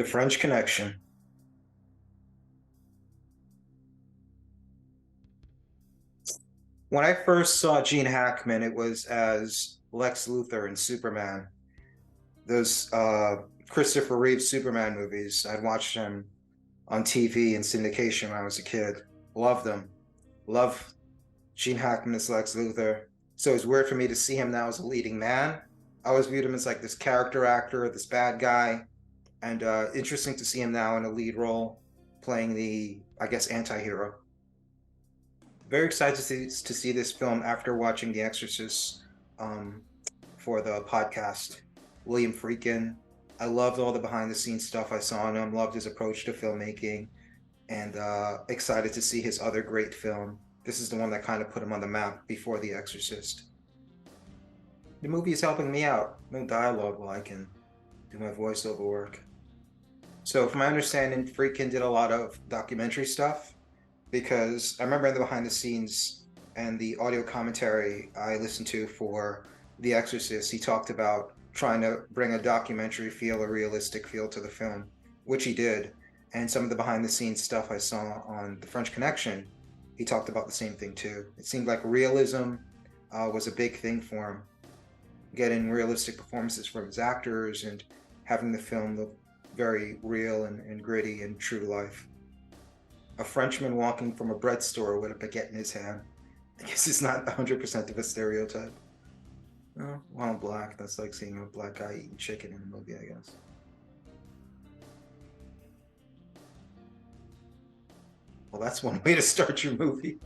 The French Connection. When I first saw Gene Hackman, it was as Lex Luthor in Superman. Those Christopher Reeve Superman movies. I'd watched them on TV and syndication when I was a kid. Loved them. Love Gene Hackman as Lex Luthor. So it's weird for me to see him now as a leading man. I always viewed him as like this character actor, this bad guy, and interesting to see him now in a lead role, playing the, I guess, anti-hero. Very excited to see this film after watching The Exorcist for the podcast. William Friedkin. I loved all the behind the scenes stuff I saw on him, loved his approach to filmmaking, and excited to see his other great film. This is the one that kind of put him on the map before The Exorcist. The movie is helping me out. No dialogue while I can do my voiceover work. So from my understanding, Friedkin did a lot of documentary stuff, because I remember in the behind the scenes and the audio commentary I listened to for The Exorcist, he talked about trying to bring a documentary feel, a realistic feel to the film, which he did. And some of the behind the scenes stuff I saw on The French Connection, he talked about the same thing too. It seemed like realism was a big thing for him, getting realistic performances from his actors and having the film look very real and gritty and true to life. A Frenchman walking from a bread store with a baguette in his hand. I guess it's not 100% of a stereotype. Oh, well, I'm black. That's like seeing a black guy eating chicken in a movie, I guess. Well, that's one way to start your movie.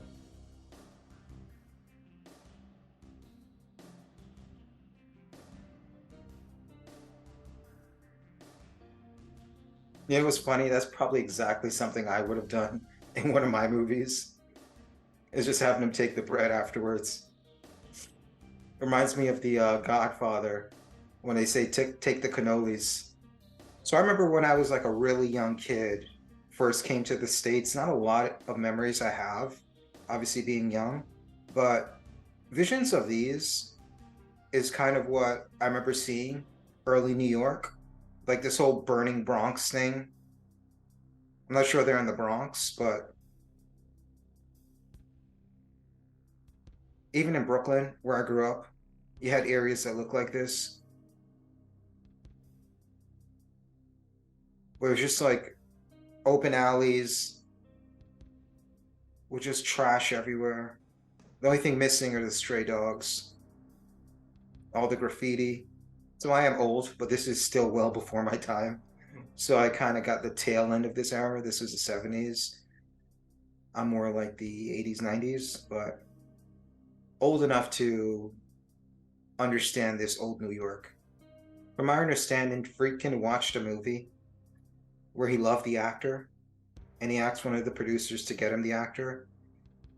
Yeah, it was funny. That's probably exactly something I would have done in one of my movies, is just having him take the bread afterwards. Reminds me of the Godfather, when they say take the cannolis. So I remember when I was like a really young kid, first came to the States, not a lot of memories I have, obviously being young, but visions of these is kind of what I remember seeing early New York, like this whole burning Bronx thing. I'm not sure they're in the Bronx, but even in Brooklyn, where I grew up, you had areas that looked like this, where it was just like open alleys with just trash everywhere. The only thing missing are the stray dogs, all the graffiti. So I am old, but this is still well before my time. So I kind of got the tail end of this era. This was the 70s. I'm more like the 80s, 90s, but old enough to understand this old New York. From my understanding, Friedkin watched a movie where he loved the actor, and he asked one of the producers to get him the actor,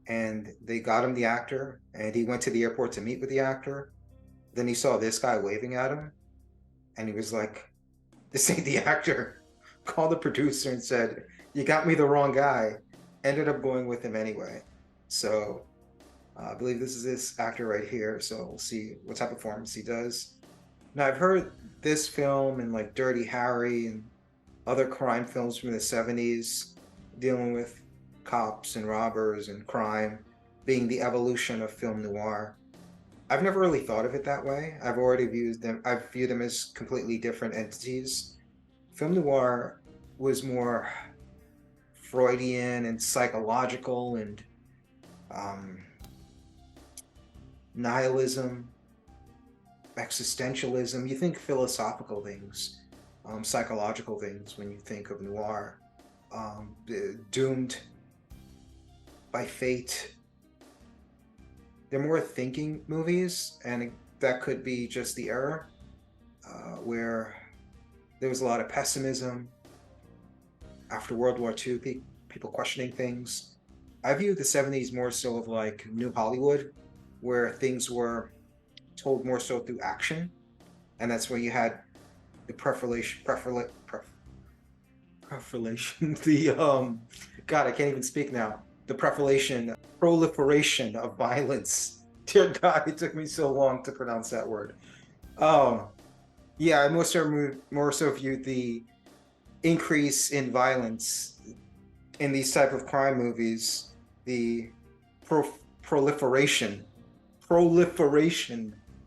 and they got him the actor, and he went to the airport to meet with the actor. Then he saw this guy waving at him, and he was like, "This ain't the actor." Called the producer and said, "You got me the wrong guy." Ended up going with him anyway. So I believe this is this actor right here. So we'll see what type of performance he does. Now I've heard this film and like Dirty Harry and other crime films from the 70s dealing with cops and robbers and crime being the evolution of film noir. I've never really thought of it that way. I've viewed them as completely different entities. Film noir was more Freudian and psychological and nihilism, existentialism. You think philosophical things, psychological things when you think of noir. Doomed by fate. They're more thinking movies, and that could be just the era where there was a lot of pessimism after World War II, people questioning things. I view the 70s more so of like New Hollywood, where things were told more so through action, and that's where you had the the God, I can't even speak now. The proliferation of violence. Dear God, it took me so long to pronounce that word. Yeah, I more so viewed the increase in violence in these type of crime movies, the proliferation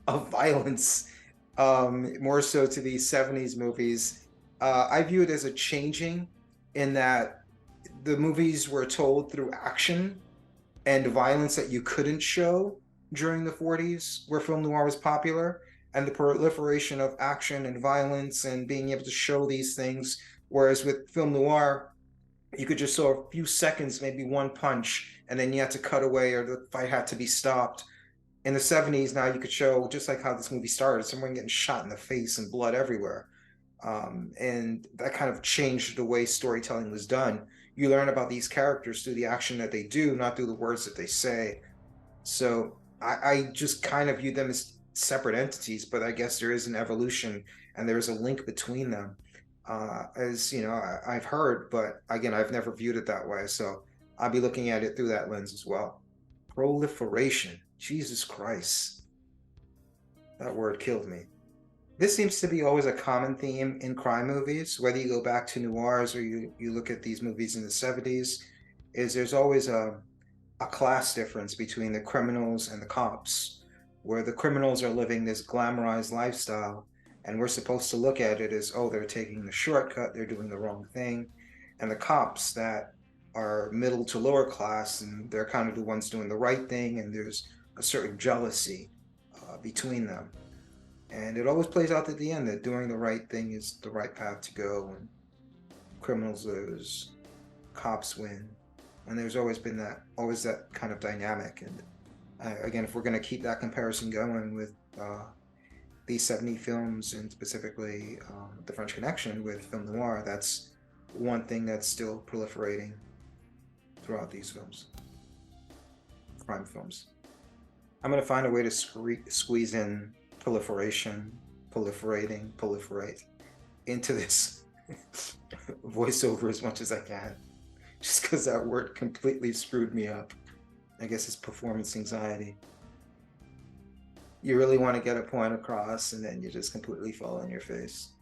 of violence, more so to these 70s movies. I view it as a changing in that the movies were told through action and violence that you couldn't show during the 40s, where film noir was popular, and the proliferation of action and violence and being able to show these things. Whereas with film noir, you could just show a few seconds, maybe one punch, and then you had to cut away or the fight had to be stopped. In the 70s, now you could show, just like how this movie started, someone getting shot in the face and blood everywhere. And that kind of changed the way storytelling was done. You learn about these characters through the action that they do, not through the words that they say. So I just kind of view them as separate entities, but I guess there is an evolution and there is a link between them. As you know, I've heard, but again, I've never viewed it that way. So I'll be looking at it through that lens as well. Proliferation. Jesus Christ. That word killed me. This seems to be always a common theme in crime movies, whether you go back to noirs or you look at these movies in the 70s, is there's always a class difference between the criminals and the cops, where the criminals are living this glamorized lifestyle, and we're supposed to look at it as, oh, they're taking the shortcut, they're doing the wrong thing. And the cops that are middle to lower class, and they're kind of the ones doing the right thing, and there's a certain jealousy between them. And it always plays out at the end that doing the right thing is the right path to go, and criminals lose, cops win. And there's always been always that kind of dynamic. And again, if we're going to keep that comparison going with these 70 films, and specifically The French Connection with film noir, that's one thing that's still proliferating throughout these films, crime films. I'm going to find a way to squeeze in proliferate into this voiceover as much as I can, just because that word completely screwed me up. I guess it's performance anxiety. You really want to get a point across and then you just completely fall on your face.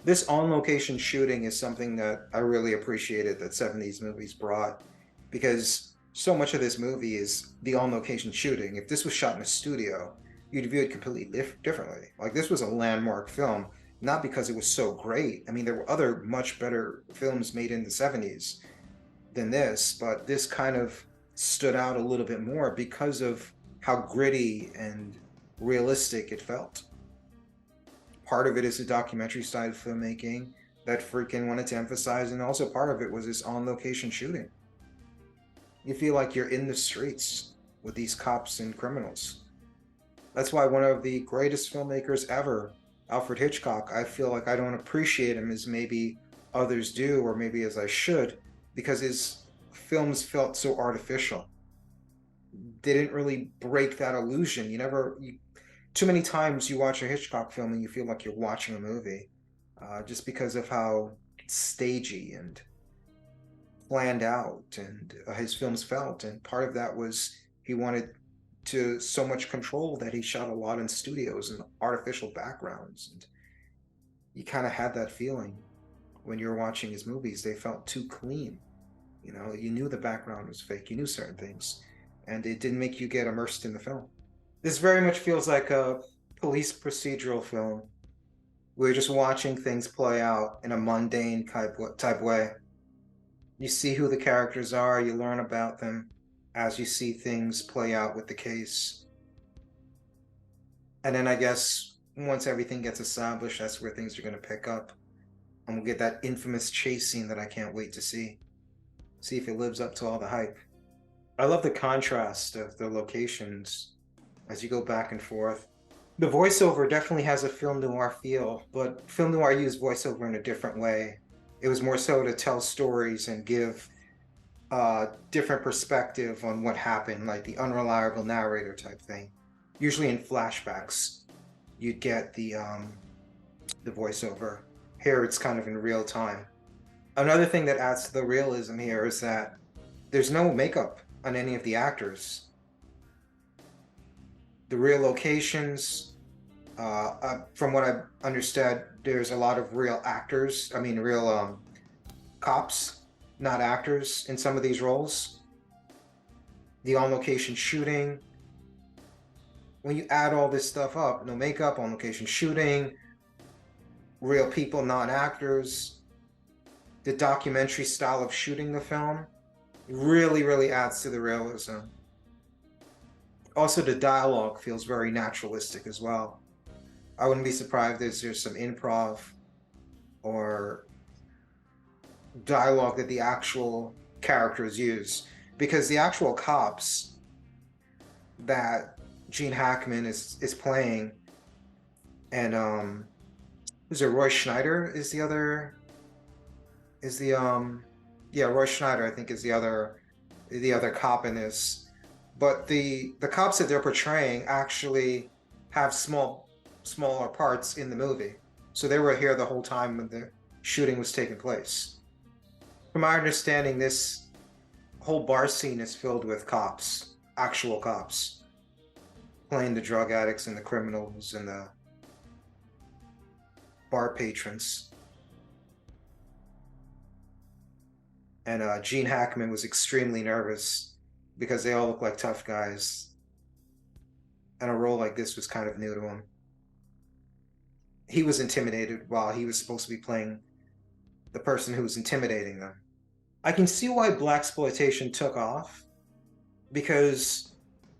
This on-location shooting is something that I really appreciated that 70s movies brought, because so much of this movie is the on-location shooting. If this was shot in a studio, you'd view it completely differently. Like, this was a landmark film, not because it was so great. I mean, there were other much better films made in the 70s than this, but this kind of stood out a little bit more because of how gritty and realistic it felt. Part of it is the documentary style filmmaking that Friedkin wanted to emphasize, and also part of it was this on-location shooting. You feel like you're in the streets with these cops and criminals. That's why one of the greatest filmmakers ever, Alfred Hitchcock, I feel like I don't appreciate him as maybe others do, or maybe as I should, because his films felt so artificial. They didn't really break that illusion. Too many times you watch a Hitchcock film and you feel like you're watching a movie, just because of how stagey and planned out and his films felt. And part of that was he wanted to so much control that he shot a lot in studios and artificial backgrounds, and you kind of had that feeling when you were watching his movies. They felt too clean. You knew the background was fake, you knew certain things, and it didn't make you get immersed in the film. This very much feels like a police procedural film. We're just watching things play out in a mundane type way. You see who the characters are, you learn about them as you see things play out with the case. And then I guess once everything gets established, that's where things are going to pick up. And we'll get that infamous chase scene that I can't wait to see. See if it lives up to all the hype. I love the contrast of the locations as you go back and forth. The voiceover definitely has a film noir feel, but film noir used voiceover in a different way. It was more so to tell stories and give different perspective on what happened, like the unreliable narrator type thing. Usually in flashbacks, you'd get the voiceover. Here it's kind of in real time. Another thing that adds to the realism here is that there's no makeup on any of the actors. The real locations, from what I understood, there's a lot of real actors. I mean, real cops, not actors, in some of these roles. The on-location shooting. When you add all this stuff up, no makeup, on-location shooting, real people, not actors, the documentary style of shooting the film really, really adds to the realism. Also, the dialogue feels very naturalistic as well. I wouldn't be surprised if there's some improv or dialogue that the actual characters use, because the actual cops that Gene Hackman is playing, and is it Roy Schneider is the other, is the yeah, Roy Schneider I think is the other cop in this. But the cops that they're portraying actually have smaller parts in the movie, so they were here the whole time when the shooting was taking place. From my understanding, this whole bar scene is filled with cops, actual cops, playing the drug addicts and the criminals and the bar patrons. And Gene Hackman was extremely nervous because they all look like tough guys, and a role like this was kind of new to him. He was intimidated while he was supposed to be playing the person who was intimidating them. I can see why blaxploitation took off, because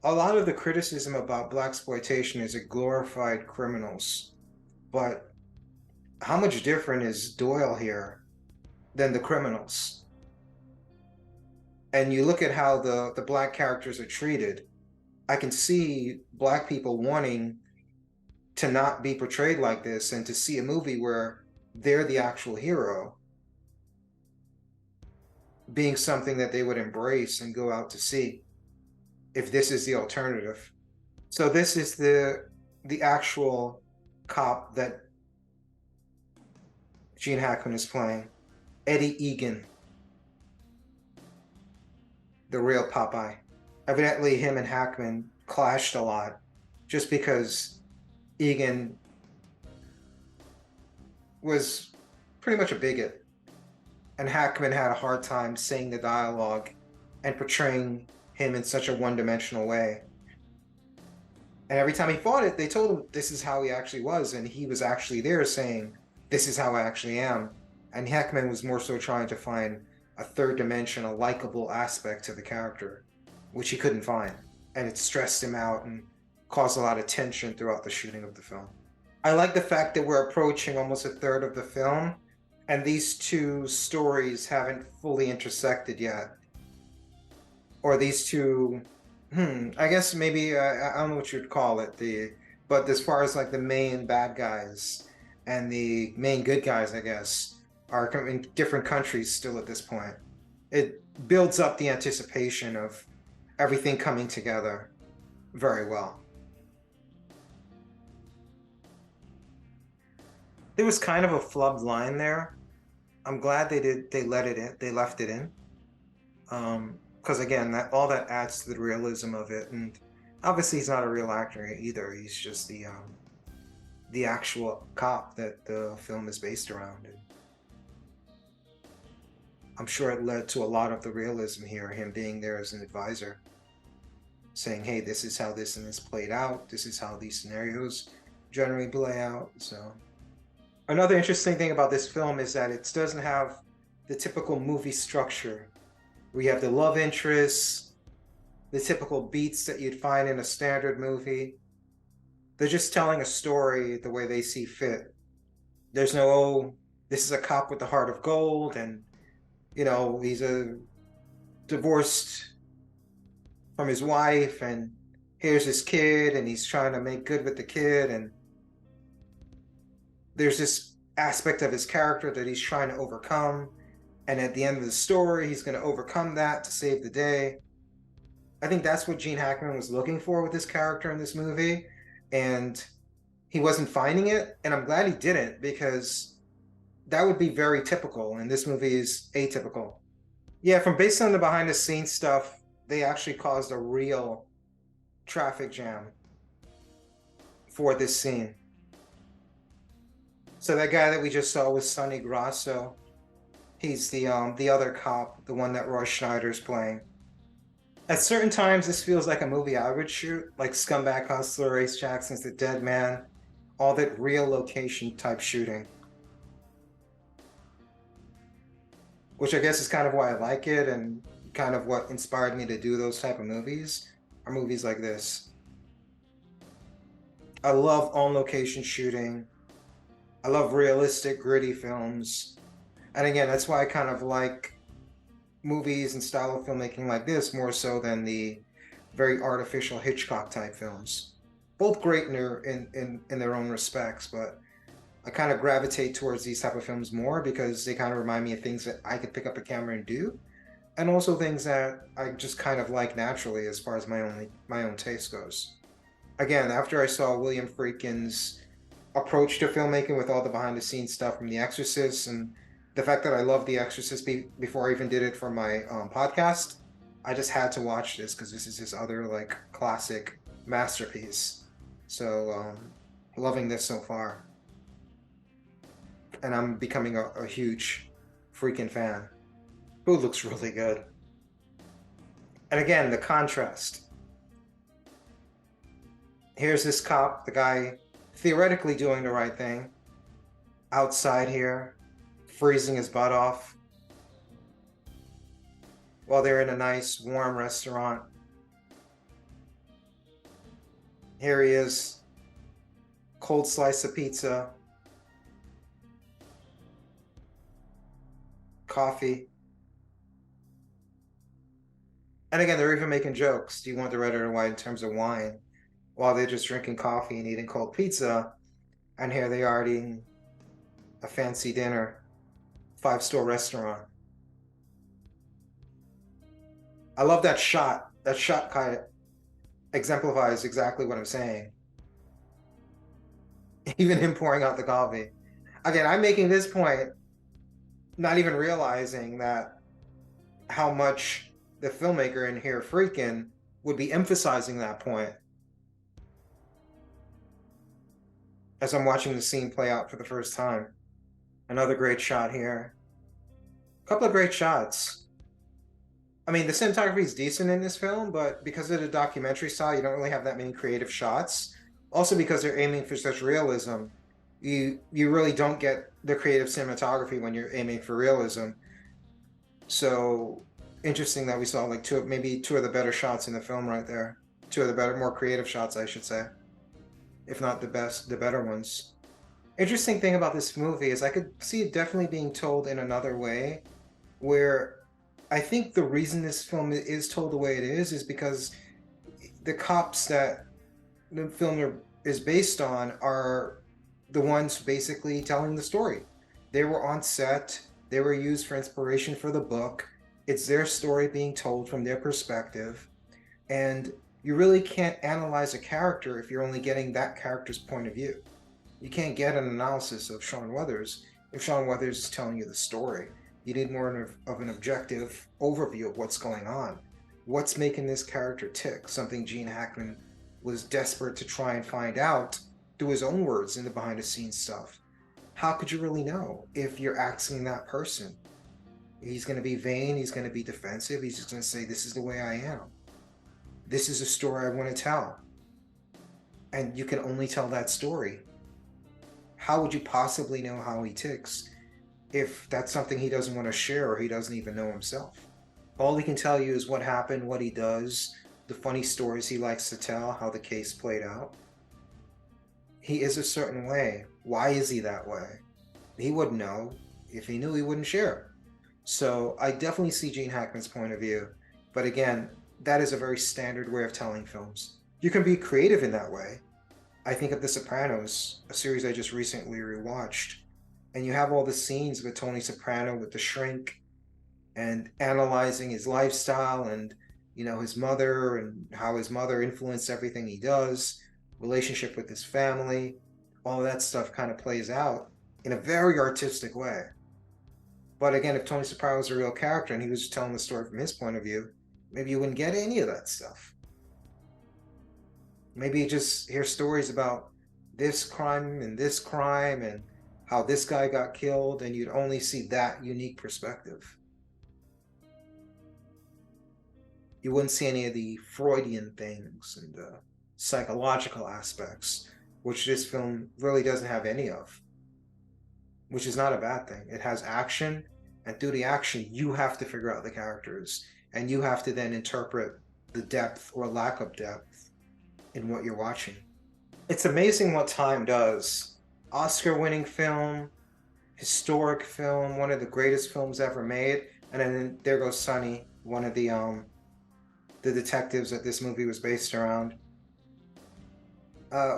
a lot of the criticism about blaxploitation is it glorified criminals. But how much different is Doyle here than the criminals? And you look at how the black characters are treated. I can see black people wanting to not be portrayed like this, and to see a movie where they're the actual hero being something that they would embrace and go out to see if this is the alternative. So this is the actual cop that Gene Hackman is playing, Eddie Egan, the real Popeye. Evidently him and Hackman clashed a lot, just because Egan was pretty much a bigot, and Hackman had a hard time saying the dialogue and portraying him in such a one-dimensional way. And every time he fought it, they told him this is how he actually was, and he was actually there saying, this is how I actually am. And Hackman was more so trying to find a third dimension, a likable aspect to the character, which he couldn't find. And it stressed him out and caused a lot of tension throughout the shooting of the film. I like the fact that we're approaching almost a third of the film, and these two stories haven't fully intersected yet. Or these two, I guess maybe, I don't know what you'd call it, but as far as like the main bad guys and the main good guys, I guess, are in different countries still at this point. It builds up the anticipation of everything coming together very well. There was kind of a flubbed line there. I'm glad they left it in. Because again, all that adds to the realism of it, and obviously he's not a real actor either. He's just the actual cop that the film is based around. And I'm sure it led to a lot of the realism here, him being there as an advisor, saying, hey, this is how this and this played out. This is how these scenarios generally play out. So another interesting thing about this film is that it doesn't have the typical movie structure. We have the love interests, the typical beats that you'd find in a standard movie. They're just telling a story the way they see fit. There's no, oh, this is a cop with the heart of gold, and, you know, he's divorced from his wife, and here's his kid, and he's trying to make good with the kid, and there's this aspect of his character that he's trying to overcome. And at the end of the story, he's going to overcome that to save the day. I think that's what Gene Hackman was looking for with this character in this movie. And he wasn't finding it. And I'm glad he didn't, because that would be very typical. And this movie is atypical. Yeah, from based on the behind the scenes stuff, they actually caused a real traffic jam for this scene. So that guy that we just saw was Sonny Grasso. He's the other cop, the one that Roy Schneider's playing. At certain times, this feels like a movie I would shoot, like Scumbag Hustler, Ace Jackson's The Dead Man, all that real location type shooting. Which I guess is kind of why I like it and kind of what inspired me to do those type of movies, are movies like this. I love on-location shooting. I love realistic, gritty films. And again, that's why I kind of like movies and style of filmmaking like this more so than the very artificial Hitchcock type films. Both great in their own respects, but I kind of gravitate towards these type of films more because they kind of remind me of things that I could pick up a camera and do, and also things that I just kind of like naturally as far as my own taste goes. Again, after I saw William Friedkin's approach to filmmaking with all the behind the scenes stuff from The Exorcist and the fact that I love The Exorcist before I even did it for my podcast, I just had to watch this because this is his other like classic masterpiece. So loving this so far, and I'm becoming a huge Friedkin fan. Who looks really good. And again, the contrast. Here's this cop, the guy theoretically doing the right thing, outside here, freezing his butt off while they're in a nice warm restaurant. Here he is, cold slice of pizza, coffee. And again, they're even making jokes. Do you want the red or the white in terms of wine? While they're just drinking coffee and eating cold pizza. And here they are eating a fancy dinner, 5-star restaurant. I love that shot. That shot kind of exemplifies exactly what I'm saying. Even him pouring out the coffee. Again, I'm making this point, not even realizing that how much the filmmaker in here, Friedkin, would be emphasizing that point as I'm watching the scene play out for the first time. Another great shot here. A couple of great shots. I mean, the cinematography is decent in this film, but because of the documentary style, you don't really have that many creative shots. Also, because they're aiming for such realism, you really don't get the creative cinematography when you're aiming for realism. So interesting that we saw like maybe two of the better shots in the film right there. Two of the better, more creative shots, I should say, if not the best, the better ones. Interesting thing about this movie is I could see it definitely being told in another way, where I think the reason this film is told the way it is because the cops that the film is based on are the ones basically telling the story. They were on set, they were used for inspiration for the book. It's their story being told from their perspective. And you really can't analyze a character if you're only getting that character's point of view. You can't get an analysis of Sean Weathers if Sean Weathers is telling you the story. You need more of an objective overview of what's going on. What's making this character tick? Something Gene Hackman was desperate to try and find out through his own words in the behind the scenes stuff. How could you really know if you're asking that person? He's going to be vain, he's going to be defensive, he's just going to say, this is the way I am. This is a story I want to tell. And you can only tell that story. How would you possibly know how he ticks if that's something he doesn't want to share or he doesn't even know himself? All he can tell you is what happened, what he does, the funny stories he likes to tell, how the case played out. He is a certain way. Why is he that way? He wouldn't know. If he knew, he wouldn't share. So I definitely see Gene Hackman's point of view. But again, that is a very standard way of telling films. You can be creative in that way. I think of The Sopranos, a series I just recently rewatched. And you have all the scenes with Tony Soprano with the shrink and analyzing his lifestyle and, you know, his mother and how his mother influenced everything he does, relationship with his family, all of that stuff kind of plays out in a very artistic way. But again, if Tony Soprano was a real character and he was just telling the story from his point of view, maybe you wouldn't get any of that stuff. Maybe you just hear stories about this crime and how this guy got killed, and you'd only see that unique perspective. You wouldn't see any of the Freudian things and the psychological aspects, which this film really doesn't have any of, which is not a bad thing. It has action, and through the action, you have to figure out the characters, and you have to then interpret the depth or lack of depth in what you're watching. It's amazing what time does. Oscar-winning film, historic film, one of the greatest films ever made, and then there goes Sonny, one of the detectives that this movie was based around.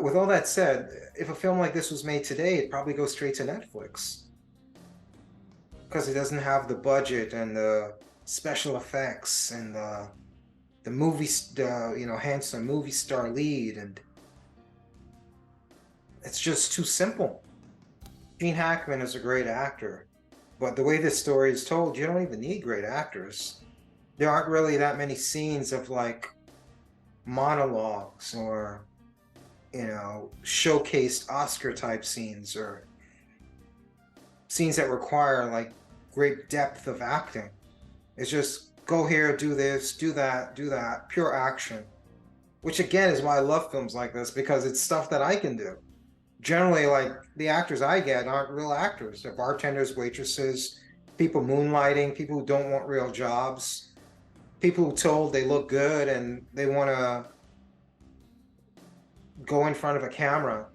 With all that said, if a film like this was made today, it'd probably go straight to Netflix, because it doesn't have the budget and the special effects and the movie, handsome movie star lead, and it's just too simple. Gene Hackman is a great actor, but the way this story is told, you don't even need great actors. There aren't really that many scenes of like monologues or, showcased Oscar type scenes or scenes that require like great depth of acting. It's just go here, do this, do that, pure action. Which again is why I love films like this, because it's stuff that I can do. Generally, like the actors I get aren't real actors. They're bartenders, waitresses, people moonlighting, people who don't want real jobs, people who told they look good and they want to go in front of a camera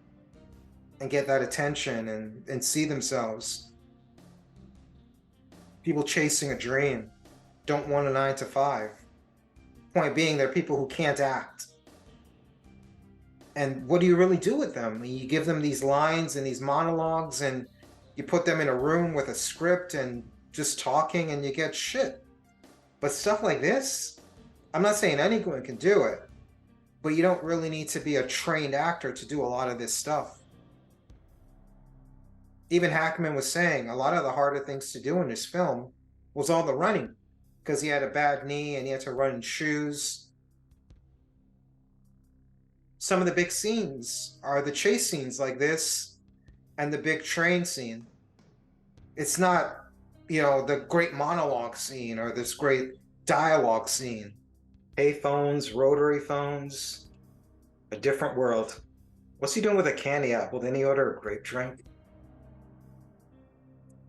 and get that attention and see themselves. People chasing a dream, don't want a 9 to 5. Point being, they're people who can't act. And what do you really do with them? You give them these lines and these monologues, and you put them in a room with a script and just talking, and you get shit. But stuff like this, I'm not saying anyone can do it, but you don't really need to be a trained actor to do a lot of this stuff. Even Hackman was saying a lot of the harder things to do in this film was all the running, because he had a bad knee and he had to run in shoes. Some of the big scenes are the chase scenes like this and the big train scene. It's not, the great monologue scene or this great dialogue scene. Pay phones, rotary phones, a different world. What's he doing with a candy apple? Then he order a grape drink?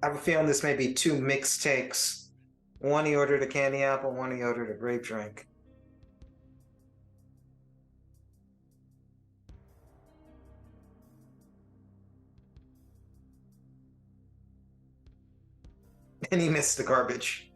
I have a feeling this may be two mixed takes. One he ordered a candy apple, one he ordered a grape drink. And he missed the garbage.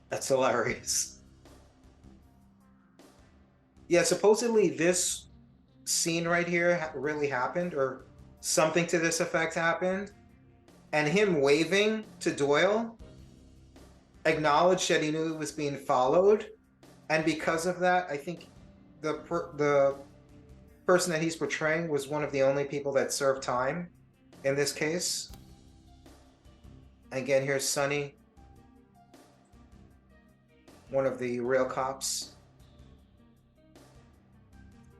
That's hilarious. Yeah, supposedly this scene right here really happened, or something to this effect happened. And him waving to Doyle acknowledged that he knew he was being followed. And because of that, I think the person that he's portraying was one of the only people that served time in this case. Again, here's Sonny, one of the real cops,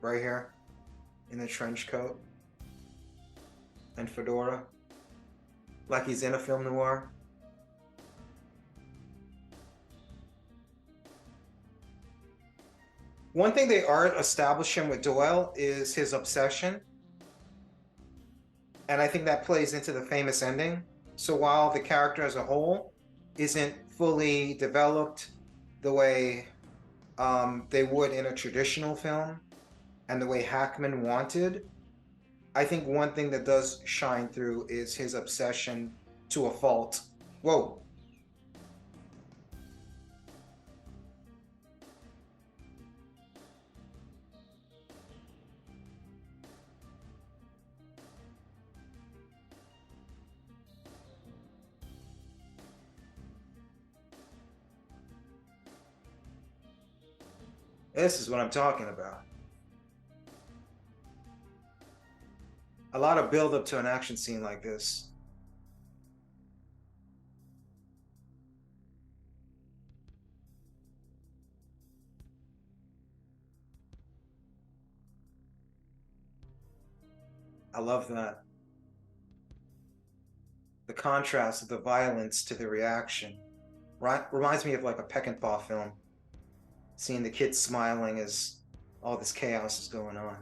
right here in the trench coat and fedora, like he's in a film noir. One thing they aren't establishing with Doyle is his obsession, and I think that plays into the famous ending. So while the character as a whole isn't fully developed the way they would in a traditional film and the way Hackman wanted, I think one thing that does shine through is his obsession to a fault. Whoa. This is what I'm talking about. A lot of build up to an action scene like this. I love that. The contrast of the violence to the reaction. Reminds me of like a Peckinpah film, seeing the kids smiling as all this chaos is going on.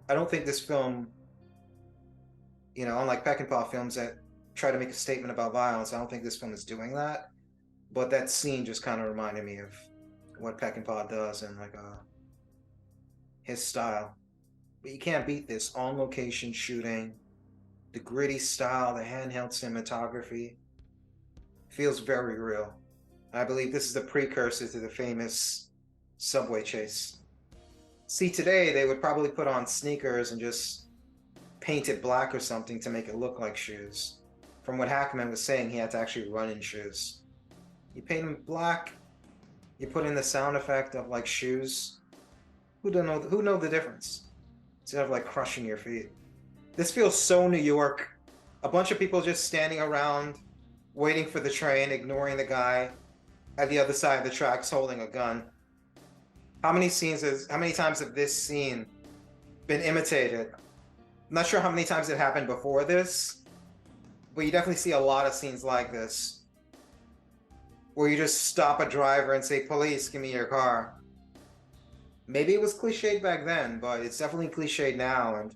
I don't think this film, unlike Peckinpah films that try to make a statement about violence, I don't think this film is doing that. But that scene just kind of reminded me of what Peckinpah does and like his style. But you can't beat this on location shooting, the gritty style, the handheld cinematography. Feels very real. I believe this is the precursor to the famous subway chase. See, today they would probably put on sneakers and just paint it black or something to make it look like shoes. From what Hackman was saying, he had to actually run in shoes. You paint them black, you put in the sound effect of like shoes. Who know the difference? Instead of like crushing your feet. This feels so New York. A bunch of people just standing around, waiting for the train, ignoring the guy at the other side of the tracks holding a gun. How many times have this scene been imitated? I'm not sure how many times it happened before this, but you definitely see a lot of scenes like this, where you just stop a driver and say, "Police, give me your car." Maybe it was cliched back then, but it's definitely cliched now, and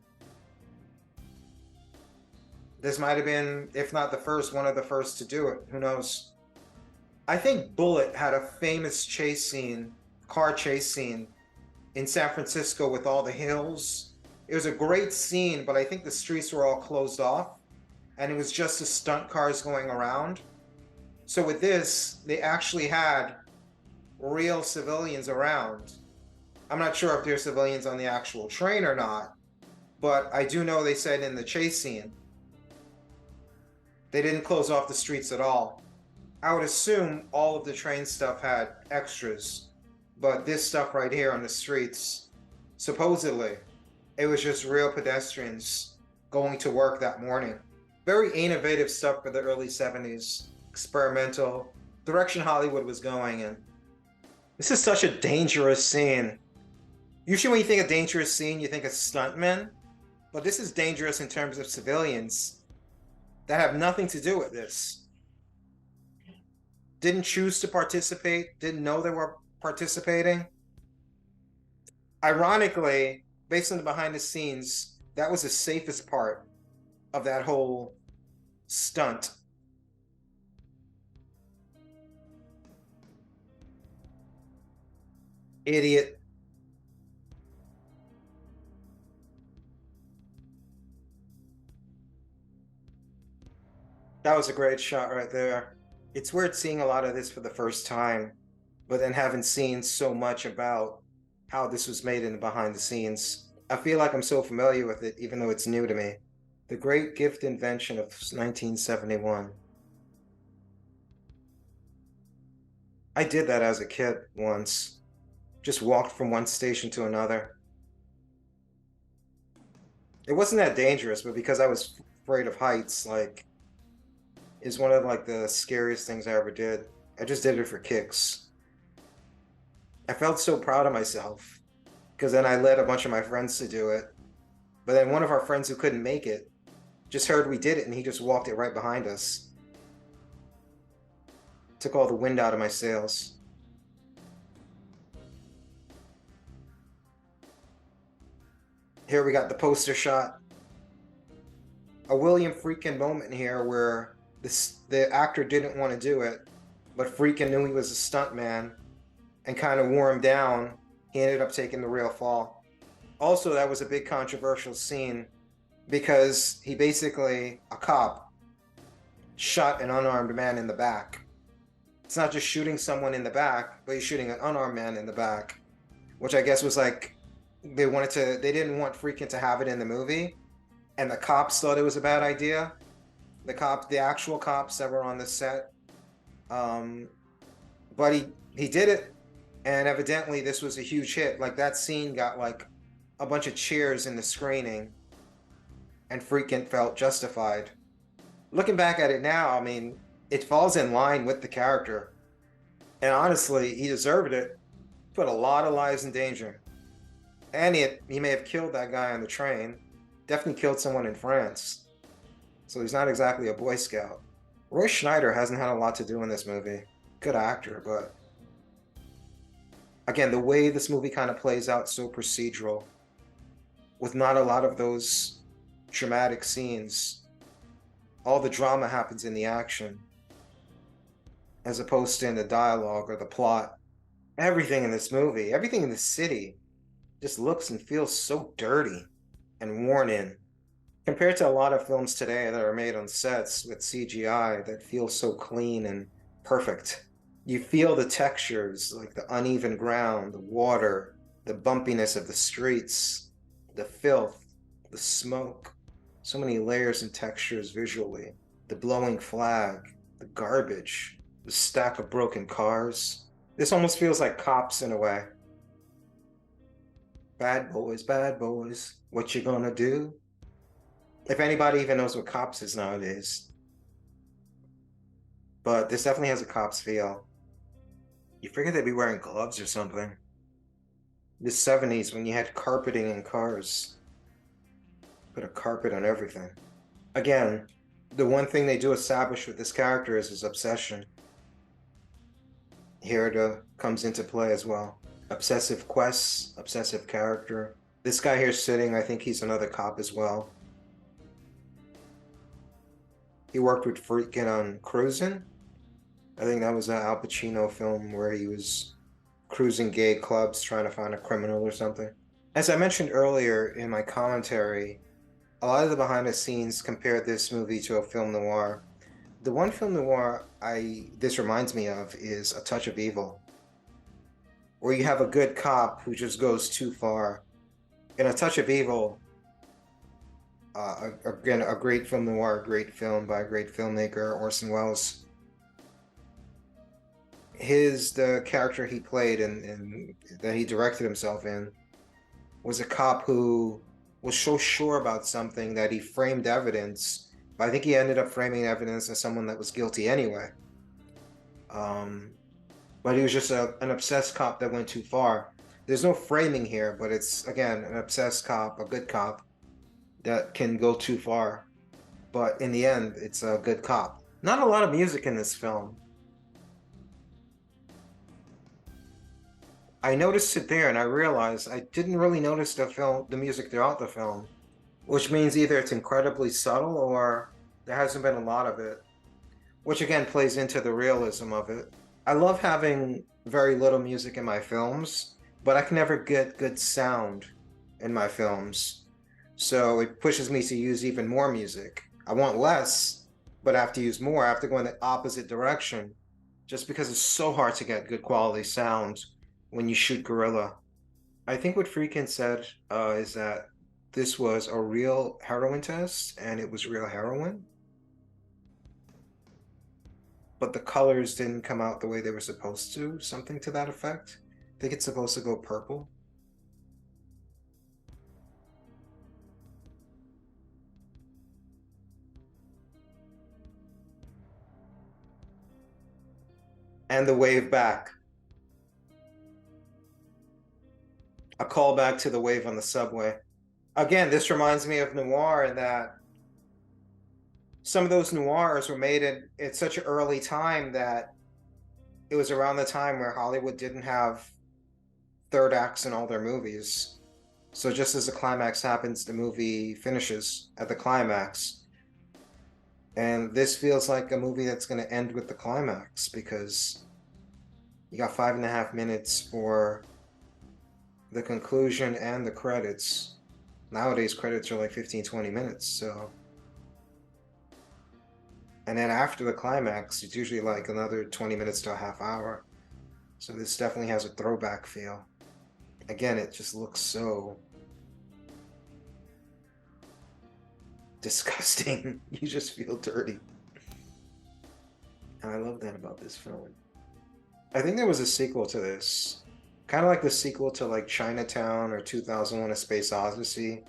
this might have been, if not the first, one of the first to do it. Who knows? I think Bullet had a famous car chase scene in San Francisco with all the hills. It was a great scene, but I think the streets were all closed off, and it was just the stunt cars going around. So with this, they actually had real civilians around. I'm not sure if they're civilians on the actual train or not, but I do know they said in the chase scene, they didn't close off the streets at all. I would assume all of the train stuff had extras, but this stuff right here on the streets, supposedly, it was just real pedestrians going to work that morning. Very innovative stuff for the early 70s, experimental, direction Hollywood was going in. This is such a dangerous scene. Usually when you think of dangerous scene, you think of stuntmen, but this is dangerous in terms of civilians that have nothing to do with this. Didn't choose to participate, didn't know they were participating. Ironically, based on the behind the scenes, that was the safest part of that whole stunt. Idiot. That was a great shot right there. It's weird seeing a lot of this for the first time, but then having seen so much about how this was made in the behind the scenes. I feel like I'm so familiar with it, even though it's new to me. The Great Gift Invention of 1971. I did that as a kid once. Just walked from one station to another. It wasn't that dangerous, but because I was afraid of heights, like, is one of like the scariest things I ever did. I just did it for kicks. I felt so proud of myself because then I led a bunch of my friends to do it. But then one of our friends who couldn't make it just heard we did it and he just walked it right behind us. Took all the wind out of my sails. Here we got the poster shot. A William Friedkin moment here where the actor didn't want to do it, but Friedkin knew he was a stuntman and kind of wore him down. He ended up taking the real fall. Also, that was a big controversial scene because he basically, a cop, shot an unarmed man in the back. It's not just shooting someone in the back, but he's shooting an unarmed man in the back, which I guess was like, they didn't want Friedkin to have it in the movie, and the cops thought it was a bad idea. The actual cops that were on the set. But he did it, and evidently this was a huge hit. Like that scene got like a bunch of cheers in the screening, and Friedkin felt justified. Looking back at it now, I mean, it falls in line with the character. And honestly, he deserved it. Put a lot of lives in danger. And he may have killed that guy on the train. Definitely killed someone in France. So he's not exactly a Boy Scout. Roy Schneider hasn't had a lot to do in this movie. Good actor, but again, the way this movie kind of plays out so procedural, with not a lot of those dramatic scenes. All the drama happens in the action, as opposed to in the dialogue or the plot. Everything in this movie, everything in the city, just looks and feels so dirty and worn in, compared to a lot of films today that are made on sets with CGI that feel so clean and perfect. You feel the textures, like the uneven ground, the water, the bumpiness of the streets, the filth, the smoke. So many layers and textures visually. The blowing flag, the garbage, the stack of broken cars. This almost feels like Cops in a way. Bad boys, what you gonna do? If anybody even knows what Cops is nowadays. But this definitely has a Cops feel. You figure they'd be wearing gloves or something. The 70s when you had carpeting in cars. Put a carpet on everything. Again, the one thing they do establish with this character is his obsession. Here it comes into play as well. Obsessive quests, obsessive character. This guy here sitting, I think he's another cop as well. He worked with Friedkin on Cruisin'. I think that was an Al Pacino film where he was cruising gay clubs trying to find a criminal or something. As I mentioned earlier in my commentary, a lot of the behind the scenes compared this movie to a film noir. The one film noir this reminds me of is A Touch of Evil, where you have a good cop who just goes too far. In A Touch of Evil, again, a great film noir, a great film by a great filmmaker, Orson Welles. The character he played and that he directed himself in was a cop who was so sure about something that he framed evidence, but I think he ended up framing evidence as someone that was guilty anyway. But he was just an obsessed cop that went too far. There's no framing here, but it's, again, an obsessed cop, a good cop that can go too far. But in the end, it's a good cop. Not a lot of music in this film. I noticed it there and I realized I didn't really notice the music throughout the film, which means either it's incredibly subtle or there hasn't been a lot of it, which again plays into the realism of it. I love having very little music in my films, but I can never get good sound in my films. So it pushes me to use even more music. I want less, but I have to use more. I have to go in the opposite direction just because it's so hard to get good quality sound when you shoot guerrilla. I think what Friedkin said is that this was a real heroin test and it was real heroin, but the colors didn't come out the way they were supposed to, something to that effect. I think it's supposed to go purple. And the wave back. A callback to the wave on the subway. Again, this reminds me of noir in that some of those noirs were made at such an early time that it was around the time where Hollywood didn't have third acts in all their movies. So just as the climax happens, the movie finishes at the climax. And this feels like a movie that's going to end with the climax because you got 5.5 minutes for the conclusion and the credits. Nowadays, credits are like 15-20 minutes, so. And then after the climax, it's usually like another 20 minutes to a half hour. So this definitely has a throwback feel. Again, it just looks so disgusting. You just feel dirty. And I love that about this film. I think there was a sequel to this. Kind of like the sequel to like Chinatown or 2001: A Space Odyssey.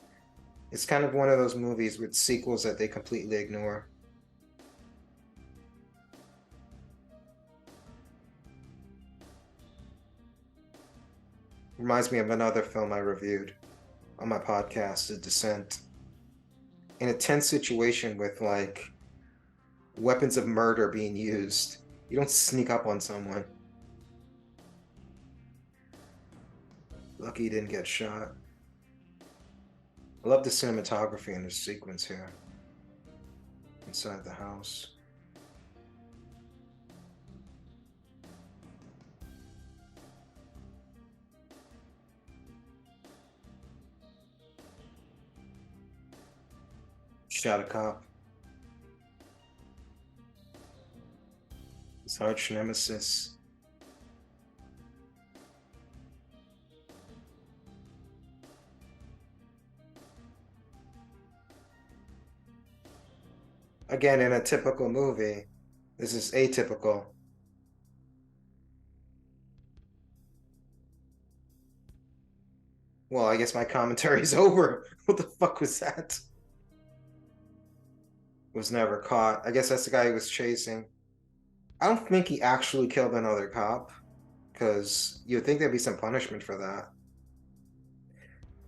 It's kind of one of those movies with sequels that they completely ignore. Reminds me of another film I reviewed on my podcast, The Descent. In a tense situation with like weapons of murder being used, you don't sneak up on someone. Lucky he didn't get shot. I love the cinematography in this sequence here. Inside the house. Shot a cop. His arch nemesis. Again, in a typical movie, this is atypical. Well, I guess my commentary's over. What the fuck was that? Was never caught. I guess that's the guy he was chasing. I don't think he actually killed another cop, because you'd think there'd be some punishment for that.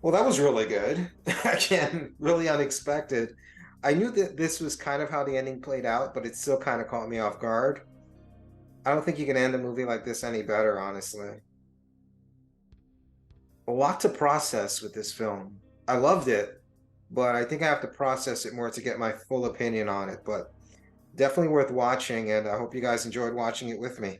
Well, that was really good. Again, really unexpected. I knew that this was kind of how the ending played out, but it still kind of caught me off guard. I don't think you can end a movie like this any better, honestly. A lot to process with this film. I loved it, but I think I have to process it more to get my full opinion on it. But definitely worth watching, and I hope you guys enjoyed watching it with me.